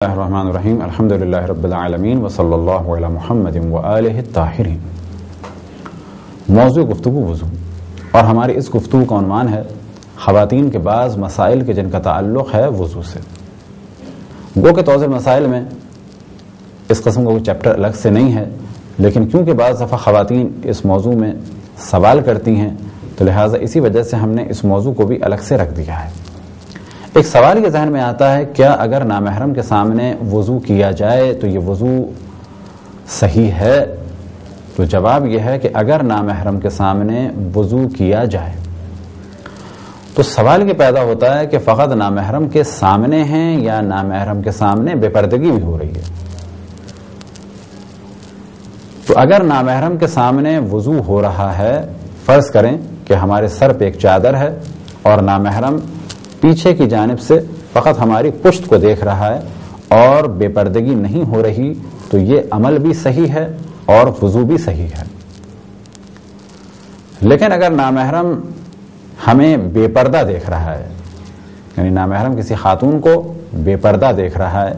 الرحمن الرحیم الحمدللہ رب العالمین وصلی اللہ علی محمد وآلہ الطاہرین۔ موضوع گفتگو وضو، اور ہماری اس گفتگو کا عنوان ہے خواتین کے بعض مسائل کے جن کا تعلق ہے وضو سے۔ گو کہ توضیح مسائل میں اس قسم کا کوئی چیپٹر الگ سے نہیں ہے، لیکن کیونکہ بعض دفعہ خواتین اس موضوع میں سوال کرتی ہیں تو لہٰذا اسی وجہ سے ہم نے اس موضوع کو بھی الگ سے رکھ دیا ہے۔ ایک سوال یہ ذہن میں آتا ہے، کیا اگر نامحرم کے سامنے وضو کیا جائے تو یہ وضو صحیح ہے؟ تو جواب یہ ہے کہ اگر نامحرم کے سامنے وضو کیا جائے تو سوال یہ پیدا ہوتا ہے کہ فقط نامحرم کے سامنے ہیں یا نامحرم کے سامنے بے پردگی بھی ہو رہی ہے۔ تو اگر نامحرم کے سامنے وضو ہو رہا ہے، فرض کریں کہ ہمارے سر پہ ایک چادر ہے اور نامحرم پیچھے کی جانب سے فقط ہماری پشت کو دیکھ رہا ہے اور بے پردگی نہیں ہو رہی، تو یہ عمل بھی صحیح ہے اور وضو بھی صحیح ہے۔ لیکن اگر نامحرم ہمیں بے پردہ دیکھ رہا ہے، یعنی نامحرم کسی خاتون کو بے پردہ دیکھ رہا ہے،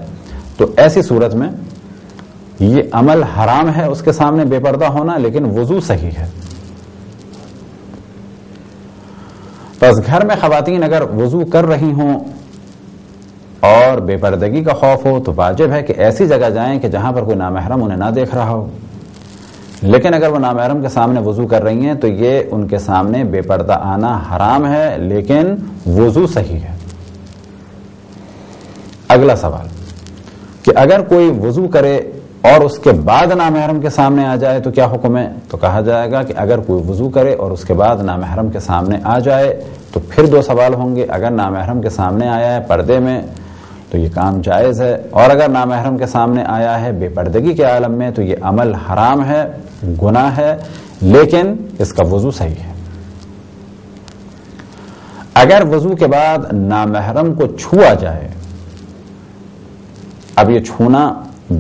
تو ایسی صورت میں یہ عمل حرام ہے اس کے سامنے بے پردہ ہونا، لیکن وضو صحیح ہے۔ بس گھر میں خواتین اگر وضو کر رہی ہوں اور بے پردگی کا خوف ہو تو واجب ہے کہ ایسی جگہ جائیں کہ جہاں پر کوئی نامحرم انہیں نہ دیکھ رہا ہو۔ لیکن اگر وہ نامحرم کے سامنے وضو کر رہی ہیں تو یہ ان کے سامنے بے پردہ آنا حرام ہے، لیکن وضو صحیح ہے۔ اگلا سوال کہ اگر کوئی وضو کرے اور اس کے بعد نامحرم کے سامنے آ جائے تو کیا حکم ہے؟ تو کہا جائے گا کہ اگر کوئی وضو کرے اور اس کے بعد نامحرم کے سامنے آ جائے تو پھر دو سوال ہوں گے۔ اگر نامحرم کے سامنے آیا ہے پردے میں تو یہ کام جائز ہے، اور اگر نامحرم کے سامنے آیا ہے بے پردگی کے عالم میں تو یہ عمل حرام ہے، گناہ ہے، لیکن اس کا وضو صحیح ہے۔ اگر وضو کے بعد نامحرم کو چھوا جائے، اب یہ چھونا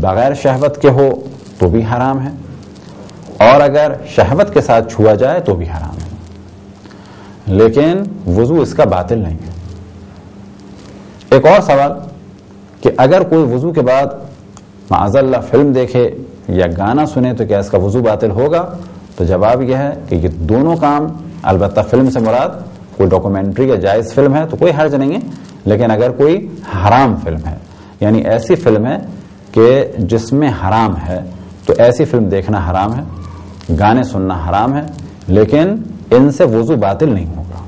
بغیر شہوت کے ہو تو بھی حرام ہے، اور اگر شہوت کے ساتھ چھوا جائے تو بھی حرام ہے، لیکن وضو اس کا باطل نہیں ہے۔ ایک اور سوال کہ اگر کوئی وضو کے بعد معاذ اللہ فلم دیکھے یا گانا سنے تو کیا اس کا وضو باطل ہوگا؟ تو جواب یہ ہے کہ یہ دونوں کام، البتہ فلم سے مراد کوئی ڈاکومنٹری یا جائز فلم ہے تو کوئی حرج نہیں ہے، لیکن اگر کوئی حرام فلم ہے، یعنی ایسی فلم ہے کہ جس میں حرام ہے، تو ایسی فلم دیکھنا حرام ہے، گانے سننا حرام ہے، لیکن ان سے وضو باطل نہیں ہوگا۔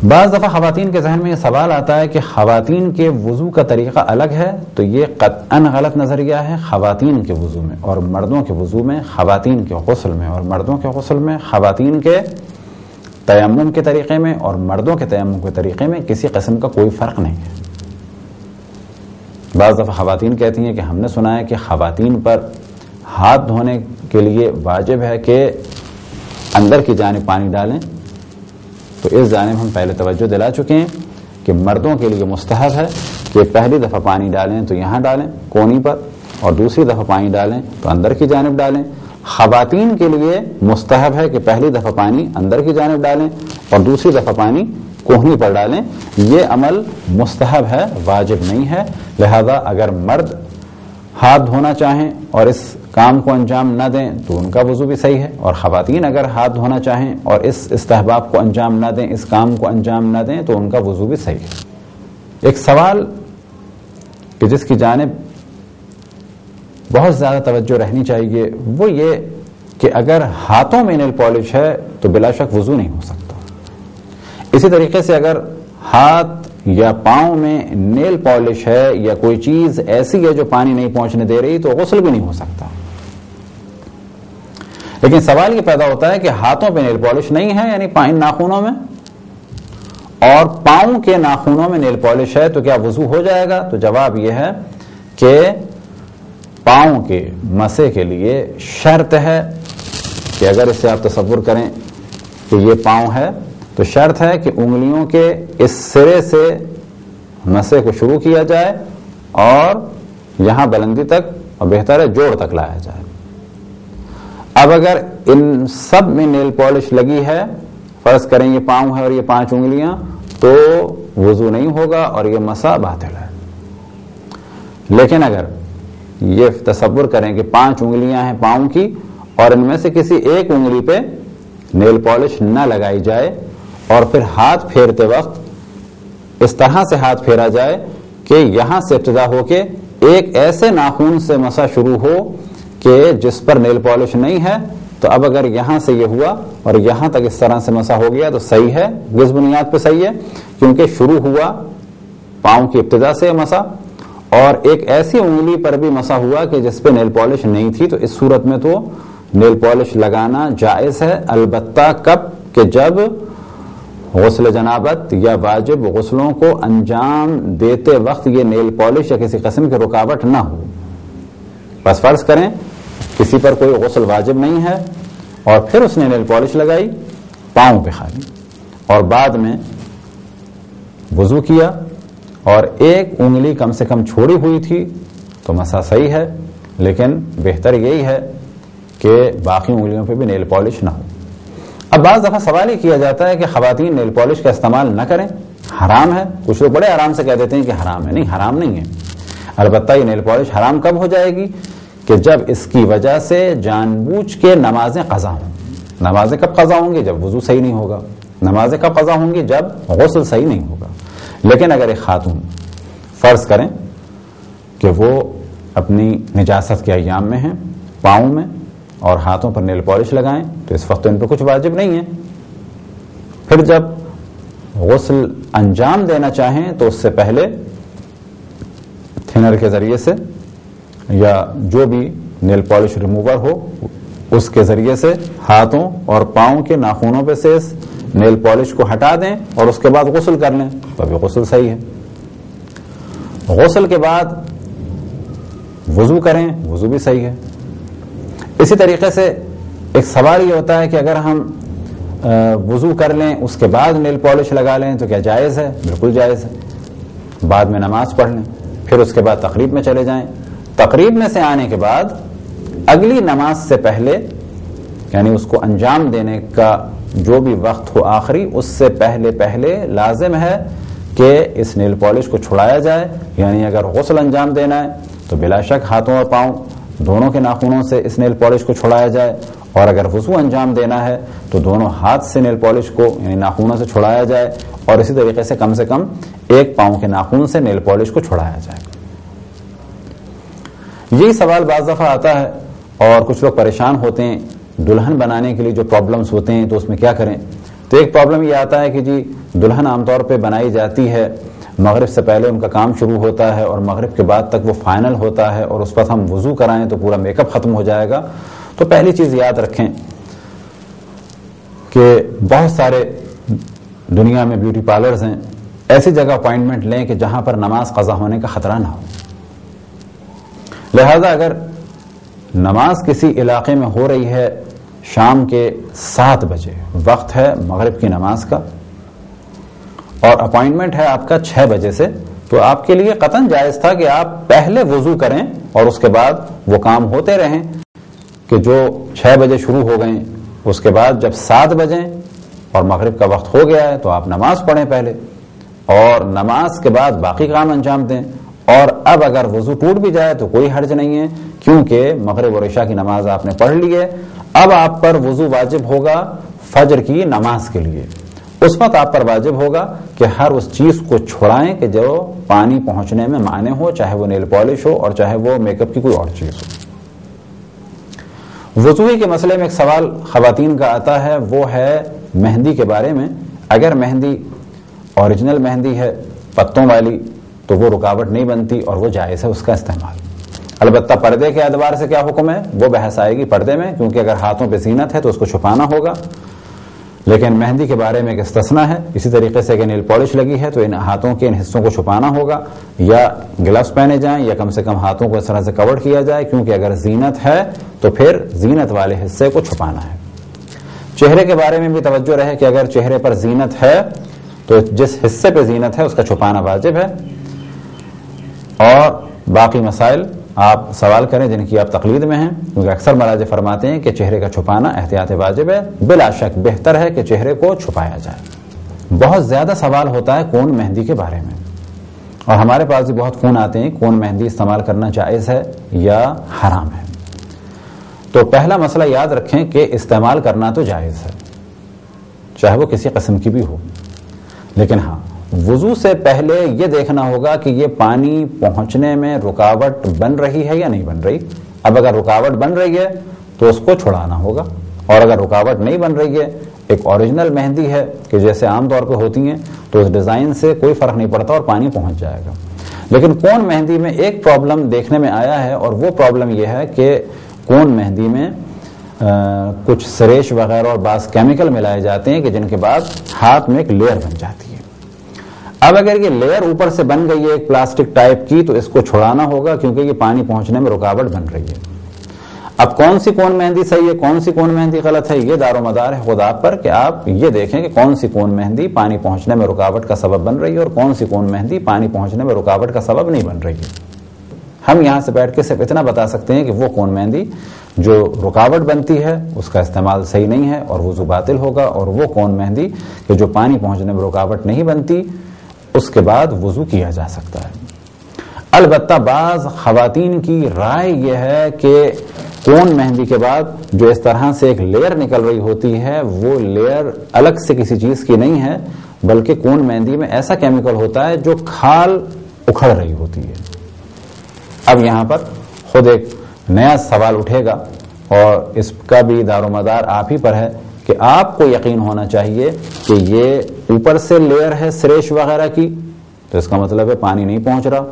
بعض دفعہ خواتین کے ذہن میں یہ سوال آتا ہے کہ خواتین کے وضو کا طریقہ الگ ہے، تو یہ قطعاً غلط نظریہ ہے۔ خواتین کے وضو میں اور مردوں کے وضو میں، خواتین کے غسل میں اور مردوں کے غسل میں، خواتین کے تیمم کے طریقے میں اور مردوں کے تیمم کے طریقے میں کسی قسم کا کوئی فرق نہیں ہے۔ بعض دفعہ خواتین کہتی ہیں کہ ہم نے سنا ہے کہ خواتین پر ہاتھ دھونے کے لیے واجب ہے کہ اندر کی جانب پانی ڈالیں، تو اس جانب ہم پہلے توجہ دلا چکے ہیں کہ مردوں کے لیے مستحب ہے کہ پہلی دفعہ پانی ڈالیں تو یہاں ڈالیں کونی پر، اور دوسری دفعہ پانی ڈالیں تو اندر کی جانب ڈالیں۔ خواتین کے لیے مستحب ہے کہ پہلی دفعہ پانی اندر کی جانب ڈالیں اور دوسری دفعہ پانی کوہنی پر ڈالیں۔ یہ عمل مستحب ہے، واجب نہیں ہے، لہذا اگر مرد ہاتھ دھونا چاہیں اور اس کام کو انجام نہ دیں تو ان کا وضو بھی صحیح ہے، اور خواتین اگر ہاتھ دھونا چاہیں اور اس استحباب کو انجام نہ دیں، اس کام کو انجام نہ دیں، تو ان کا وضو بھی صحیح ہے۔ ایک سوال کہ جس کی جانب بہت زیادہ توجہ رہنی چاہیے وہ یہ کہ اگر ہاتھوں میں نیل پالش ہے تو بلا شک وضو نہیں ہو سکتا۔ اسی طریقے سے اگر ہاتھ یا پاؤں میں نیل پالش ہے یا کوئی چیز ایسی ہے جو پانی نہیں پہنچنے دے رہی تو غسل بھی نہیں ہو سکتا۔ لیکن سوال یہ پیدا ہوتا ہے کہ ہاتھوں پہ نیل پالش نہیں ہے، یعنی ان ناخنوں میں، اور پاؤں کے ناخنوں میں نیل پالش ہے، تو کیا وضو ہو جائے گا؟ تو جواب یہ ہے کہ پاؤں کے مسے کے لیے شرط ہے کہ اگر اسے آپ تصور کریں کہ یہ پاؤں ہے تو شرط ہے کہ انگلیوں کے اس سرے سے مسے کو شروع کیا جائے اور یہاں بلندی تک، اور بہتر ہے جوڑ تک لایا جائے۔ اب اگر ان سب میں نیل پالش لگی ہے، فرض کریں یہ پاؤں ہے اور یہ 5 انگلیاں، تو وضو نہیں ہوگا اور یہ مسح باطل ہے۔ لیکن اگر یہ تصور کریں کہ 5 انگلیاں ہیں پاؤں کی اور ان میں سے کسی ایک انگلی پہ نیل پالش نہ لگائی جائے اور پھر ہاتھ پھیرتے وقت اس طرح سے ہاتھ پھیرا جائے کہ یہاں سے ابتدا ہو کے ایک ایسے ناخن سے مسح شروع ہو کہ جس پر نیل پالش نہیں ہے، تو اب اگر یہاں سے یہ ہوا اور یہاں تک اس طرح سے مسح ہو گیا تو صحیح ہے، کس بنیاد پہ صحیح ہے؟ کیونکہ شروع ہوا پاؤں کی ابتدا سے مسح اور ایک ایسی انگلی پر بھی مسح ہوا کہ جس پہ نیل پالش نہیں تھی، تو اس صورت میں تو نیل پالش لگانا جائز ہے، البتہ کب؟ کہ جب غسل جنابت یا واجب غسلوں کو انجام دیتے وقت یہ نیل پالش یا کسی قسم کی رکاوٹ نہ ہو۔ بس فرض کریں کسی پر کوئی غسل واجب نہیں ہے اور پھر اس نے نیل پالش لگائی پاؤں پہ خالی، اور بعد میں وضو کیا اور ایک انگلی کم سے کم چھوڑی ہوئی تھی تو مسح صحیح ہے، لیکن بہتر یہی ہے کہ باقی انگلیوں پہ بھی نیل پالش نہ ہو۔ اب بعض دفعہ سوال ہی کیا جاتا ہے کہ خواتین نیل پالش کا استعمال نہ کریں، حرام ہے۔ کچھ لوگ بڑے آرام سے کہہ دیتے ہیں کہ حرام ہے۔ نہیں، حرام نہیں ہے، البتہ یہ نیل پالش حرام کب ہو جائے گی؟ کہ جب اس کی وجہ سے جان بوجھ کے نمازیں قضا ہوں۔ نمازیں کب قضا ہوں گی؟ جب وضو صحیح نہیں ہوگا۔ نمازیں کب قضا ہوں گی؟ جب غسل صحیح نہیں ہوگا۔ لیکن اگر ایک خاتون فرض کریں کہ وہ اپنی نجاست کے ایام میں ہیں، پاؤں میں اور ہاتھوں پر نیل پالش لگائیں، تو اس وقت تو ان پہ کچھ واجب نہیں ہے۔ پھر جب غسل انجام دینا چاہیں تو اس سے پہلے تھنر کے ذریعے سے یا جو بھی نیل پالش ریموور ہو اس کے ذریعے سے ہاتھوں اور پاؤں کے ناخنوں پہ سے اس نیل پالش کو ہٹا دیں اور اس کے بعد غسل کر لیں، تو ابھی غسل صحیح ہے۔ غسل کے بعد وضو کریں، وضو بھی صحیح ہے۔ اسی طریقے سے ایک سوال یہ ہوتا ہے کہ اگر ہم وضو کر لیں اس کے بعد نیل پالش لگا لیں تو کیا جائز ہے؟ بالکل جائز ہے۔ بعد میں نماز پڑھ لیں، پھر اس کے بعد تقریب میں چلے جائیں، تقریب میں سے آنے کے بعد اگلی نماز سے پہلے، یعنی اس کو انجام دینے کا جو بھی وقت ہو آخری، اس سے پہلے لازم ہے کہ اس نیل پالش کو چھڑایا جائے۔ یعنی اگر غسل انجام دینا ہے تو بلا شک ہاتھوں اور پاؤں دونوں کے ناخنوں سے اس نیل پالش کو چھڑایا جائے، اور اگر وضو انجام دینا ہے تو دونوں ہاتھ سے نیل پالش کو یعنی ناخنوں سے چھڑایا جائے، اور اسی طریقے سے کم ایک پاؤں کے ناخن سے نیل پالش کو چھڑایا جائے۔ یہی سوال بعض دفعہ آتا ہے اور کچھ لوگ پریشان ہوتے ہیں دلہن بنانے کے لیے جو پرابلمز ہوتے ہیں تو اس میں کیا کریں۔ تو ایک پرابلم یہ آتا ہے کہ جی دلہن عام طور پہ بنائی جاتی ہے، مغرب سے پہلے ان کا کام شروع ہوتا ہے اور مغرب کے بعد تک وہ فائنل ہوتا ہے، اور اس وقت ہم وضو کرائیں تو پورا میک اپ ختم ہو جائے گا۔ تو پہلی چیز یاد رکھیں کہ بہت سارے دنیا میں بیوٹی پارلرز ہیں، ایسی جگہ اپائنٹمنٹ لیں کہ جہاں پر نماز قضا ہونے کا خطرہ نہ ہو۔ لہذا اگر نماز کسی علاقے میں ہو رہی ہے شام کے 7 بجے، وقت ہے مغرب کی نماز کا، اور اپائنٹمنٹ ہے آپ کا 6 بجے سے، تو آپ کے لیے قطعاً جائز تھا کہ آپ پہلے وضو کریں اور اس کے بعد وہ کام ہوتے رہیں کہ جو 6 بجے شروع ہو گئے، اس کے بعد جب 7 بجے اور مغرب کا وقت ہو گیا ہے تو آپ نماز پڑھیں پہلے، اور نماز کے بعد باقی کام انجام دیں۔ اور اب اگر وضو ٹوٹ بھی جائے تو کوئی حرج نہیں ہے، کیونکہ مغرب اور عشاء کی نماز آپ نے پڑھ لی ہے۔ اب آپ پر وضو واجب ہوگا فجر کی نماز کے لیے۔ اس وقت آپ پر واجب ہوگا کہ ہر اس چیز کو چھڑائیں کہ جو پانی پہنچنے میں مانع ہو، چاہے وہ نیل پالش ہو اور چاہے وہ میک اپ کی کوئی اور چیز ہو۔ وضوئی کے مسئلے میں ایک سوال خواتین کا آتا ہے، وہ ہے مہندی کے بارے میں۔ اگر مہندی اوریجنل مہندی ہے پتوں والی تو وہ رکاوٹ نہیں بنتی اور وہ جائز ہے اس کا استعمال۔ البتہ پردے کے اعتبار سے کیا حکم ہے وہ بحث آئے گی پردے میں، کیونکہ اگر ہاتھوں پہ زینت ہے تو اس کو چھپانا ہوگا، لیکن مہندی کے بارے میں ایک استثنا ہے۔ اسی طریقے سے اگر نیل پالش لگی ہے تو ان ہاتھوں کے ان حصوں کو چھپانا ہوگا، یا گلوز پہنے جائیں یا کم سے کم ہاتھوں کو اس طرح سے کور کیا جائے، کیونکہ اگر زینت ہے تو پھر زینت والے حصے کو چھپانا ہے۔ چہرے کے بارے میں بھی توجہ رہے کہ اگر چہرے پر زینت ہے تو جس حصے پہ زینت ہے اس کا چھپانا واجب ہے۔ اور باقی مسائل آپ سوال کریں جن کی آپ تقلید میں ہیں، کیونکہ اکثر مراجع فرماتے ہیں کہ چہرے کا چھپانا احتیاط واجب ہے۔ بلا شک بہتر ہے کہ چہرے کو چھپایا جائے، بہت زیادہ سوال ہوتا ہے کون مہندی کے بارے میں، اور ہمارے پاس بھی بہت فون آتے ہیں کون مہندی استعمال کرنا جائز ہے یا حرام ہے۔ تو پہلا مسئلہ یاد رکھیں کہ استعمال کرنا تو جائز ہے، چاہے وہ کسی قسم کی بھی ہو، لیکن ہاں وضو سے پہلے یہ دیکھنا ہوگا کہ یہ پانی پہنچنے میں رکاوٹ بن رہی ہے یا نہیں بن رہی۔ اب اگر رکاوٹ بن رہی ہے تو اس کو چھڑانا ہوگا، اور اگر رکاوٹ نہیں بن رہی ہے، ایک اوریجنل مہندی ہے کہ جیسے عام طور پہ ہوتی ہیں، تو اس ڈیزائن سے کوئی فرق نہیں پڑتا اور پانی پہنچ جائے گا۔ لیکن کون مہندی میں ایک پرابلم دیکھنے میں آیا ہے، اور وہ پرابلم یہ ہے کہ کون مہندی میں کچھ سریش وغیرہ اور بعض کیمیکل ملائے جاتے ہیں کہ جن کے بعد ہاتھ میں ایک لیئر بن جاتی ہے۔ اب اگر یہ لیئر اوپر سے بن گئی ہے ایک پلاسٹک ٹائپ کی، تو اس کو چھڑانا ہوگا کیونکہ یہ پانی پہنچنے میں رکاوٹ بن رہی ہے۔ اب کون سی کون مہندی صحیح ہے، کون سی کون مہندی غلط ہے، یہ دار و مدار ہے خود آپ پر کہ آپ یہ دیکھیں کہ کون سی کون مہندی پانی پہنچنے میں رکاوٹ کا سبب بن رہی ہے اور کون سی کون مہندی پانی پہنچنے میں رکاوٹ کا سبب نہیں بن رہی ہے۔ ہم یہاں سے بیٹھ کے صرف اتنا بتا سکتے ہیں کہ وہ کون مہندی جو رکاوٹ بنتی ہے اس کا استعمال صحیح نہیں ہے اور وضو باطل ہوگا، اور وہ کون مہندی کہ جو پانی پہنچنے میں رکاوٹ نہیں بنتی اس کے بعد وضو کیا جا سکتا ہے۔ البتہ بعض خواتین کی رائے یہ ہے کہ کون مہندی کے بعد جو اس طرح سے ایک لیئر نکل رہی ہوتی ہے وہ لیئر الگ سے کسی چیز کی نہیں ہے، بلکہ کون مہندی میں ایسا کیمیکل ہوتا ہے جو کھال اکھڑ رہی ہوتی ہے۔ اب یہاں پر خود ایک نیا سوال اٹھے گا، اور اس کا بھی دار و مدار آپ ہی پر ہے کہ آپ کو یقین ہونا چاہیے کہ یہ اوپر سے لیئر ہے سریش وغیرہ کی، تو اس کا مطلب ہے پانی نہیں پہنچ رہا،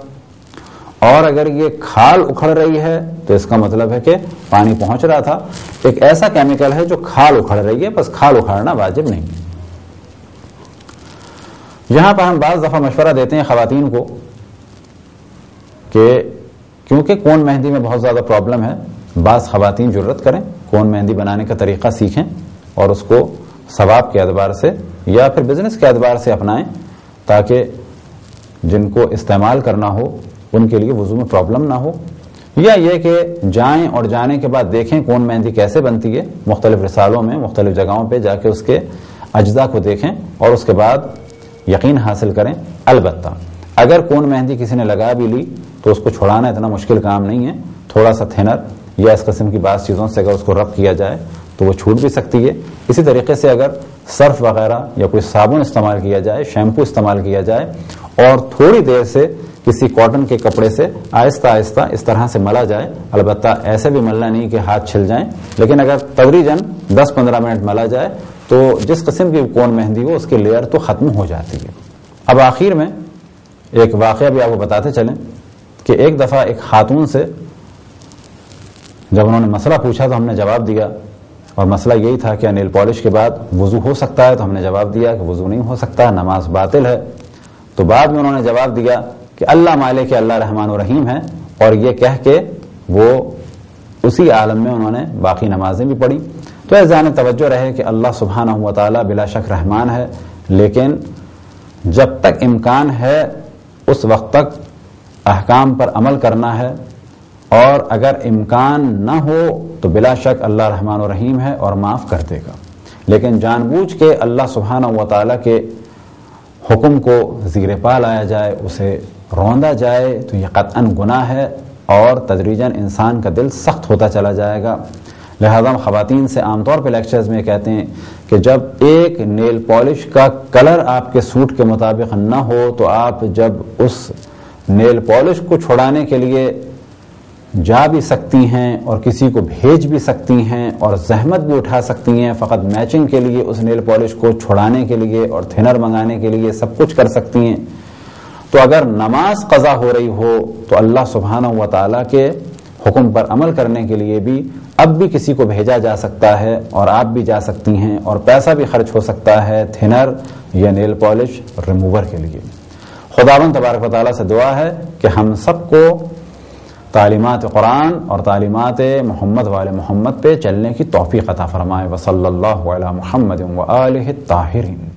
اور اگر یہ کھال اکھڑ رہی ہے تو اس کا مطلب ہے کہ پانی پہنچ رہا تھا۔ ایک ایسا کیمیکل ہے جو کھال اکھڑ رہی ہے، بس کھال اکھاڑنا واجب نہیں ہے۔ یہاں پر ہم بعض دفعہ مشورہ دیتے ہیں خواتین کو کہ کیونکہ کون مہندی میں بہت زیادہ پرابلم ہے، بعض خواتین جرت کریں، کون مہندی بنانے کا طریقہ سیکھیں اور اس کو ثواب کے اعتبار سے یا پھر بزنس کے اعتبار سے اپنائیں، تاکہ جن کو استعمال کرنا ہو ان کے لیے وضو میں پرابلم نہ ہو، یا یہ کہ جائیں اور جانے کے بعد دیکھیں کون مہندی کیسے بنتی ہے، مختلف رسالوں میں مختلف جگہوں پہ جا کے اس کے اجزاء کو دیکھیں اور اس کے بعد یقین حاصل کریں۔ البتہ اگر کون مہندی کسی نے لگا بھی لی تو اس کو چھڑانا اتنا مشکل کام نہیں ہے، تھوڑا سا تھنر یا اس قسم کی بعض چیزوں سے اگر اس کو رب کیا جائے تو وہ چھوٹ بھی سکتی ہے۔ اسی طریقے سے اگر سرف وغیرہ یا کوئی صابن استعمال کیا جائے، شیمپو استعمال کیا جائے اور تھوڑی دیر سے کسی کاٹن کے کپڑے سے آہستہ آہستہ اس طرح سے ملا جائے، البتہ ایسے بھی ملنا نہیں کہ ہاتھ چھل جائیں، لیکن اگر تدریجاً 10-15 منٹ ملا جائے تو جس قسم کی کون مہندی ہو اس کی لیئر تو ختم ہو جاتی ہے۔ اب آخر میں ایک واقعہ بھی آپ کو بتاتے چلیں کہ ایک دفعہ ایک خاتون سے جب انہوں نے مسئلہ پوچھا تو ہم نے جواب دیا، اور مسئلہ یہی تھا کہ نیل پالش کے بعد وضو ہو سکتا ہے، تو ہم نے جواب دیا کہ وضو نہیں ہو سکتا، نماز باطل ہے۔ تو بعد میں انہوں نے جواب دیا کہ اللہ مالک اللہ رحمان و رحیم ہے، اور یہ کہہ کے وہ اسی عالم میں انہوں نے باقی نمازیں بھی پڑھی۔ تو یہ ذہن توجہ رہے کہ اللہ سبحانہ و تعالی بلا شک رحمان ہے، لیکن جب تک امکان ہے اس وقت تک احکام پر عمل کرنا ہے، اور اگر امکان نہ ہو تو بلا شک اللہ رحمان و رحیم ہے اور معاف کر دے گا۔ لیکن جان بوجھ کے اللہ سبحانہ و تعالی کے حکم کو زیر پا لایا جائے، اسے روندا جائے، تو یہ قطعاً گناہ ہے اور تدریجاً انسان کا دل سخت ہوتا چلا جائے گا۔ لہذا ہم خواتین سے عام طور پہ لیکچرز میں کہتے ہیں کہ جب ایک نیل پالش کا کلر آپ کے سوٹ کے مطابق نہ ہو تو آپ جب اس نیل پالش کو چھڑانے کے لیے جا بھی سکتی ہیں اور کسی کو بھیج بھی سکتی ہیں اور زحمت بھی اٹھا سکتی ہیں فقط میچنگ کے لیے، اس نیل پالش کو چھڑانے کے لیے اور تھنر منگانے کے لیے سب کچھ کر سکتی ہیں، تو اگر نماز قضا ہو رہی ہو تو اللہ سبحانہ و تعالیٰ کے حکم پر عمل کرنے کے لیے بھی اب بھی کسی کو بھیجا جا سکتا ہے، اور آپ بھی جا سکتی ہیں، اور پیسہ بھی خرچ ہو سکتا ہے تھنر یا نیل پالش ریموور کے لیے۔ خداوند تبارک و تعالیٰ سے دعا ہے کہ ہم سب کو تعلیمات قرآن اور تعلیمات محمد وآل محمد پہ چلنے کی توفیق عطا فرمائے۔ وصلی اللہ علی محمد وآلہ الطاہرین۔